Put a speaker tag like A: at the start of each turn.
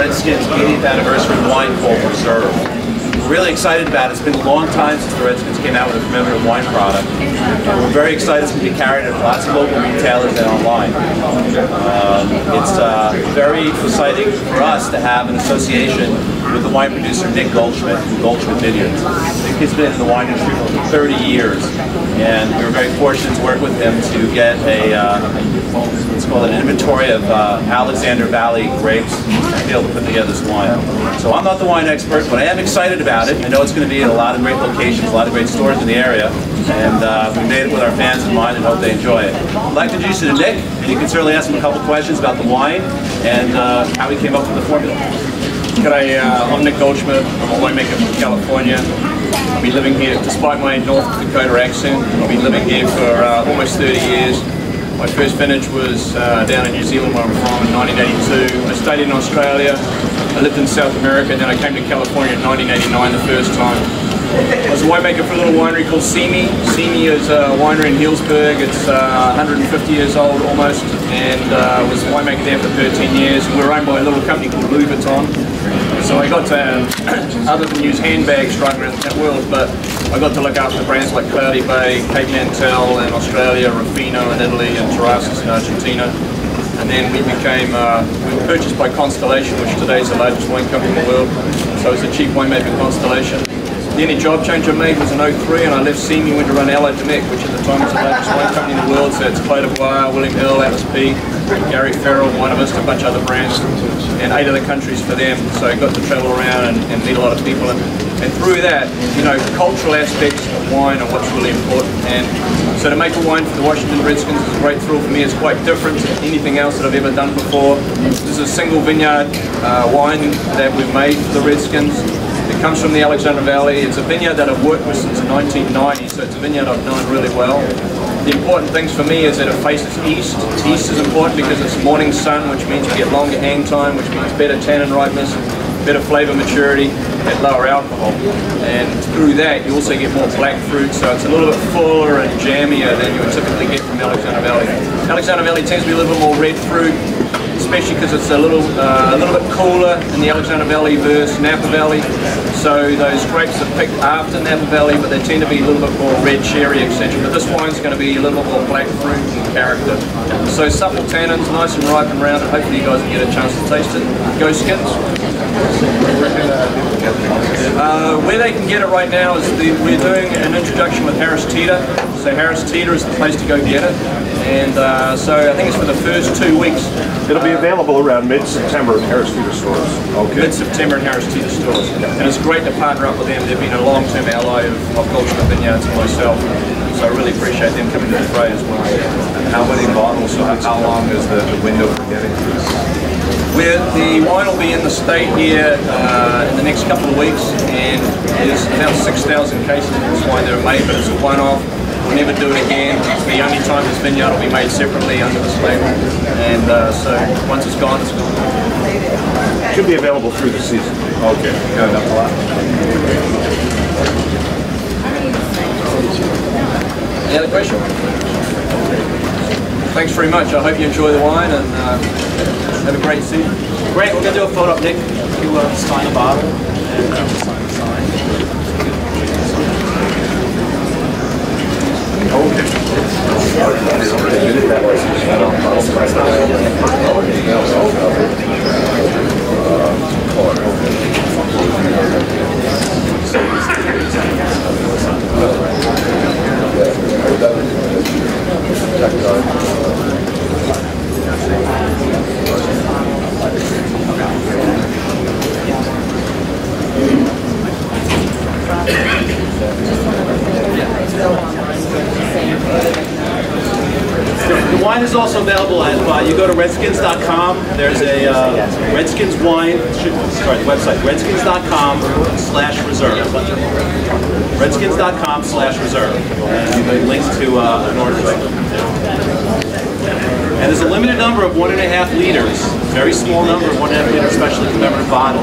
A: Redskins' 80th anniversary wine called Reserve. We're really excited about it. It's been a long time since the Redskins came out with a commemorative wine product. We're very excited it's going to be carried at lots of local retailers and online. It's very exciting for us to have an association with the wine producer Nick Goldschmidt from Goldschmidt Vineyards. Nick has been in the wine industry for 30 years, and we were very fortunate to work with him to get a let's call it an inventory of Alexander Valley grapes to be able to put together this wine. So I'm not the wine expert, but I am excited about it. I know it's going to be in a lot of great locations, a lot of great stores in the area, and we made it with our fans in mind and hope they enjoy it. I'd like to introduce you to Nick, and you can certainly ask him a couple questions about the wine and how he came up with the formula.
B: G'day, I'm Nick Goldschmidt. I'm a winemaker from California. I've been living here, despite my North Dakota accent, I've been living here for almost 30 years. My first vintage was down in New Zealand where I'm from in 1982. I stayed in Australia, I lived in South America, then I came to California in 1989 the first time. I was a winemaker for a little winery called Simi. Simi is a winery in Healdsburg. It's 150 years old almost, and was a winemaker there for 13 years. And we were owned by a little company called Louis Vuitton. So I got to, other than use handbags right around that world, but I got to look after brands like Cloudy Bay, Cape Nantel in Australia, Ruffino in Italy, and Terrazas in Argentina. And then we were purchased by Constellation, which today is the largest wine company in the world. So it's a cheap winemaker Constellation. The only job change I made was in 03, and I left Simi, went to run Allied Domecq, which at the time was the largest wine company in the world. So it's Clos d'Ivoire, William Hill, Atlas Peak, Gary Farrell, one of us, a bunch of other brands, and 8 other countries for them. So I got to travel around and meet a lot of people. And through that, you know, cultural aspects of wine are what's really important. And so to make a wine for the Washington Redskins is a great thrill for me. It's quite different to anything else that I've ever done before. This is a single vineyard wine that we've made for the Redskins. It comes from the Alexander Valley. It's a vineyard that I've worked with since 1990, so it's a vineyard I've known really well. The important things for me is that it faces east. East is important because it's morning sun, which means you get longer hang time, which means better tannin ripeness, better flavor maturity, and lower alcohol. And through that, you also get more black fruit, so it's a little bit fuller and jammier than you would typically get from Alexander Valley. Alexander Valley tends to be a little bit more red fruit, especially because it's a little bit cooler in the Alexander Valley versus Napa Valley. So those grapes are picked after Napa Valley, but they tend to be a little bit more red cherry, etc. But this wine's going to be a little bit more black fruit and character. So supple tannins, nice and ripe and round, and hopefully you guys can get a chance to taste it. Go Skins! Where they can get it right now is we're doing an introduction with Harris Teeter. So Harris Teeter is the place to go get it. And so I think it's for the first 2 weeks.
C: It'll be available around mid-September in Harris Teeter stores. Okay.
B: Mid-September in Harris Teeter stores. And it's great to partner up with them. They've been a long-term ally of Goldschmidt Vineyards and myself. So I really appreciate them coming to the fray as well.
C: And how many bottles, so how long is the window for getting these?
B: The wine will be in the state here in the next couple of weeks, and there's about 6,000 cases of this wine that are made, but it's a one-off. We'll never do it again. It's the only time this vineyard will be made separately under this label, and so once it's gone, it's gone.
C: It should be available through the season. Okay, got enough a lot.
B: Any other question? Thanks very much. I hope you enjoy the wine and have a great season.
A: Great, we're going to do a photo up, Nick. You sign a bottle and sign the sign. The wine is also available at, you go to redskins.com, there's a Redskins wine, sorry, the website, redskins.com/reserve. Redskins.com/reserve. And links to an order link. And there's a limited number of 1.5 liters, very small number of 1.5 liter specially commemorative bottles.